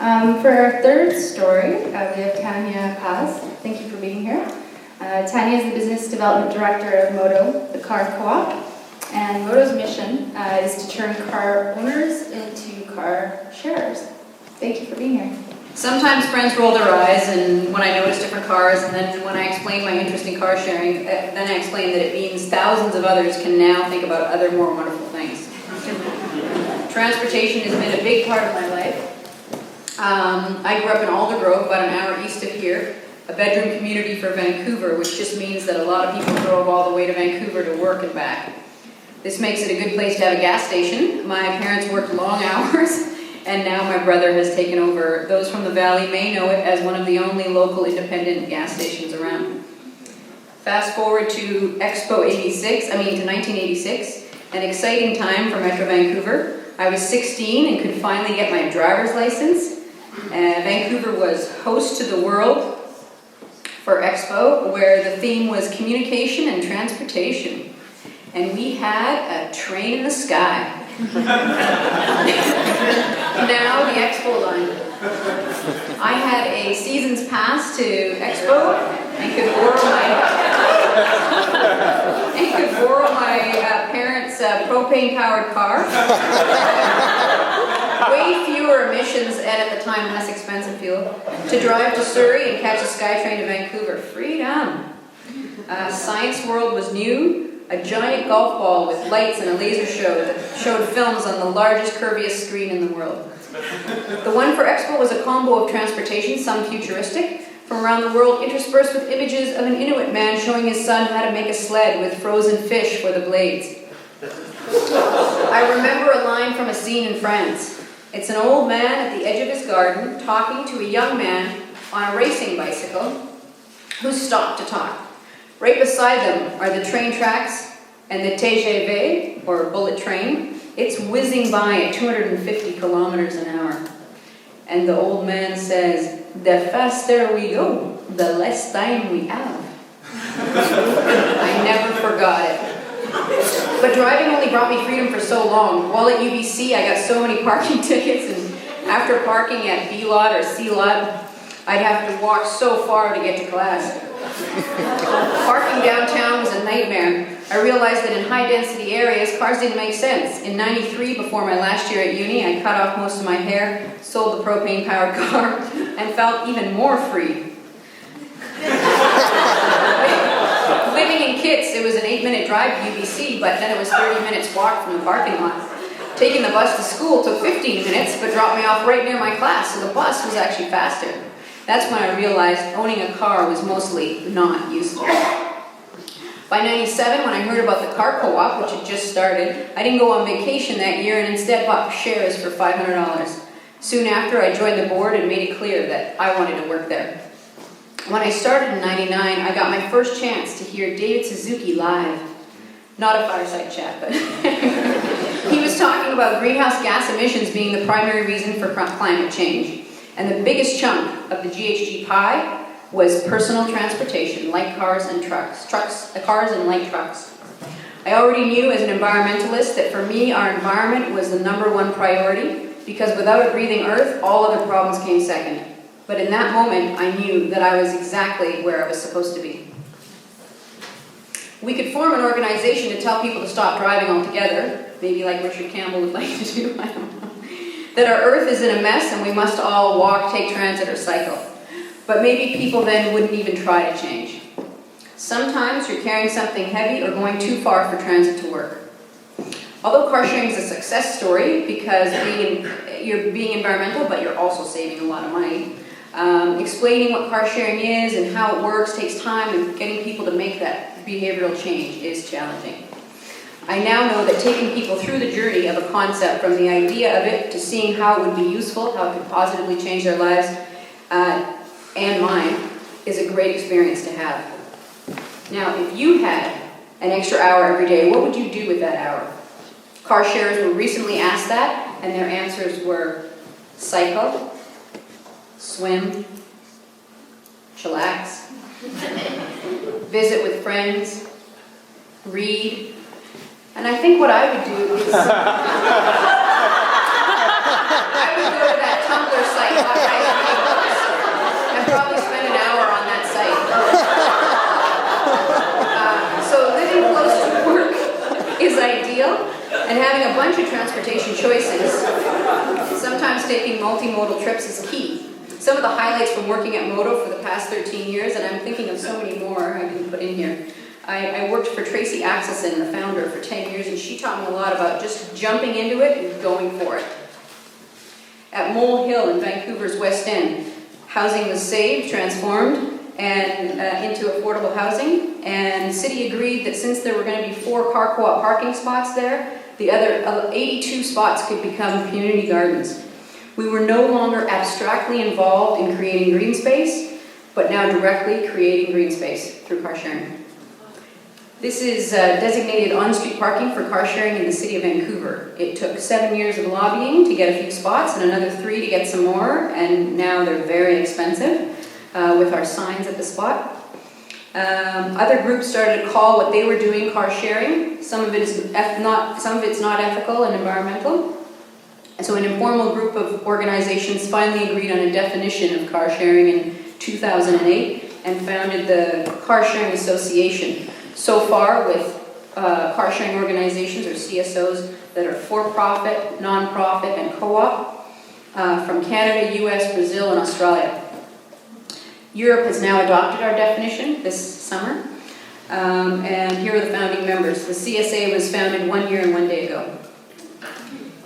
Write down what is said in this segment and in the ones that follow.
For our third story, we have Tanya Paz. Thank you for being here. Tanya is the Business Development Director of Moto, the car co-op. And Moto's mission is to turn car owners into car sharers. Thank you for being here. Sometimes friends roll their eyes and when I notice different cars, and then when I explain my interest in car sharing, then I explain that it means thousands of others can now think about other more wonderful things. Transportation has been a big part of my life. I grew up in Aldergrove, about an hour east of here, a bedroom community for Vancouver, which just means that a lot of people drove all the way to Vancouver to work and back. This makes it a good place to have a gas station. My parents worked long hours, and now my brother has taken over. Those from the Valley may know it as one of the only local independent gas stations around. Fast forward to Expo 1986, an exciting time for Metro Vancouver. I was 16 and could finally get my driver's license. Vancouver was host to the world for Expo, where the theme was communication and transportation. And we had a train in the sky. Now the Expo line. I had a season's pass to Expo and could borrow my parents' propane-powered car. Way fewer emissions and at the time less expensive fuel. To drive to Surrey and catch a SkyTrain to Vancouver. Freedom! Science World was new. A giant golf ball with lights and a laser show that showed films on the largest, curviest screen in the world. The one for Expo was a combo of transportation, some futuristic, from around the world, interspersed with images of an Inuit man showing his son how to make a sled with frozen fish for the blades. I remember a line from a scene in France. It's an old man at the edge of his garden talking to a young man on a racing bicycle who stopped to talk. Right beside them are the train tracks and the TGV, or bullet train. It's whizzing by at 250 kilometers an hour. And the old man says, "The faster we go, the less time we have." I never forgot it. But driving only brought me freedom for so long. While at UBC, I got so many parking tickets, and after parking at B lot or C lot, I'd have to walk so far to get to class. Parking downtown was a nightmare. I realized that in high-density areas, cars didn't make sense. In '93, before my last year at uni, I cut off most of my hair, sold the propane-powered car, and felt even more free. Living in Kitts, it was an 8-minute drive to UBC, but then it was 30 minutes walk from the parking lot. Taking the bus to school took 15 minutes, but dropped me off right near my class, so the bus was actually faster. That's when I realized owning a car was mostly not useful. By '97, when I heard about the car co-op, which had just started, I didn't go on vacation that year and instead bought shares for $500. Soon after, I joined the board and made it clear that I wanted to work there. When I started in '99, I got my first chance to hear David Suzuki live. Not a fireside chat, but he was talking about greenhouse gas emissions being the primary reason for climate change. And the biggest chunk of the GHG pie was personal transportation, light cars and cars and light trucks. I already knew as an environmentalist that for me, our environment was the #1 priority, because without a breathing earth, all other problems came second. But in that moment, I knew that I was exactly where I was supposed to be. We could form an organization to tell people to stop driving altogether, maybe like Richard Campbell would like to do, I don't know. That our earth is in a mess and we must all walk, take transit, or cycle. But maybe people then wouldn't even try to change. Sometimes you're carrying something heavy or going too far for transit to work. Although car sharing is a success story because you're being environmental, but you're also saving a lot of money. Explaining what car sharing is and how it works takes time, and getting people to make that behavioral change is challenging. I now know that taking people through the journey of a concept, from the idea of it to seeing how it would be useful, how it could positively change their lives and mine, is a great experience to have. Now, if you had an extra hour every day, what would you do with that hour? Car sharers were recently asked that, and their answers were cycle, swim, chillax, visit with friends, read, and I think what I would do is I would go to that Tumblr site, And having a bunch of transportation choices, sometimes taking multimodal trips is key. Some of the highlights from working at Moto for the past 13 years, and I'm thinking of so many more I didn't put in here. I worked for Tracy Axelson, the founder, for 10 years, and she taught me a lot about just jumping into it and going for it. At Mole Hill in Vancouver's West End, housing was saved, transformed, and into affordable housing, and the city agreed that since there were going to be 4 car co-op parking spots there, the other 82 spots could become community gardens. We were no longer abstractly involved in creating green space, but now directly creating green space through car sharing. This is designated on-street parking for car sharing in the city of Vancouver. It took 7 years of lobbying to get a few spots and another 3 to get some more, and now they're very expensive with our signs at the spot. Other groups started to call what they were doing car sharing. Some of it's not ethical and environmental. And so an informal group of organizations finally agreed on a definition of car sharing in 2008 and founded the Car Sharing Association. So far, with car sharing organizations or CSOs that are for-profit, non-profit, and co-op from Canada, US, Brazil, and Australia. Europe has now adopted our definition this summer, and here are the founding members. The CSA was founded 1 year and 1 day ago.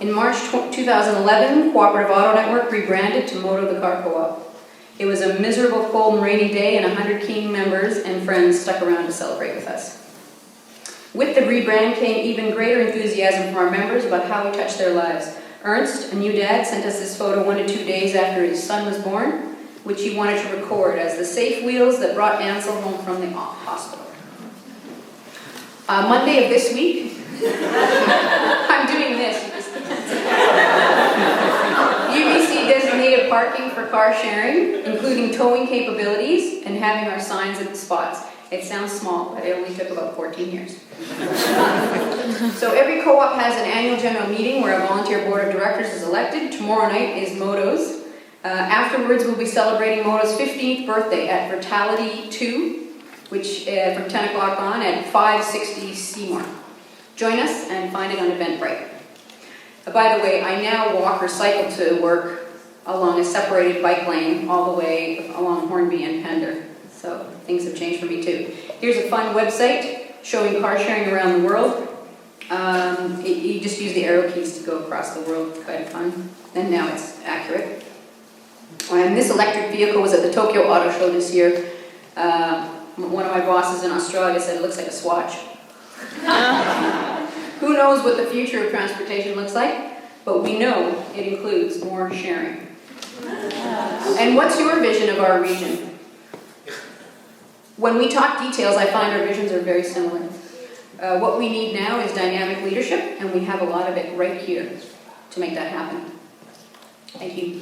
In March 2011, Cooperative Auto Network rebranded to Moto the Car Co-op. It was a miserable, cold, and rainy day, and 100 keen members and friends stuck around to celebrate with us. With the rebrand came even greater enthusiasm from our members about how we touched their lives. Ernst, a new dad, sent us this photo 1 to 2 days after his son was born, which he wanted to record as the safe wheels that brought Ansel home from the hospital. Monday of this week, I'm doing this. UBC designated parking for car sharing, including towing capabilities and having our signs at the spots. It sounds small, but it only took about 14 years. So every co-op has an annual general meeting where a volunteer board of directors is elected. Tomorrow night is Moto's. Afterwards, we'll be celebrating Moto's 15th birthday at Vitality 2, which from 10 o'clock on at 560 Seymour. Join us and find it on Eventbrite. By the way, I now walk or cycle to work along a separated bike lane all the way along Hornby and Pender. So things have changed for me too. Here's a fun website showing car sharing around the world. You just use the arrow keys to go across the world. It's quite fun. And now it's accurate. And this electric vehicle was at the Tokyo Auto Show this year. One of my bosses in Australia said it looks like a Swatch. Who knows what the future of transportation looks like, but we know it includes more sharing. And what's your vision of our region? When we talk details, I find our visions are very similar. What we need now is dynamic leadership, and we have a lot of it right here to make that happen. Thank you.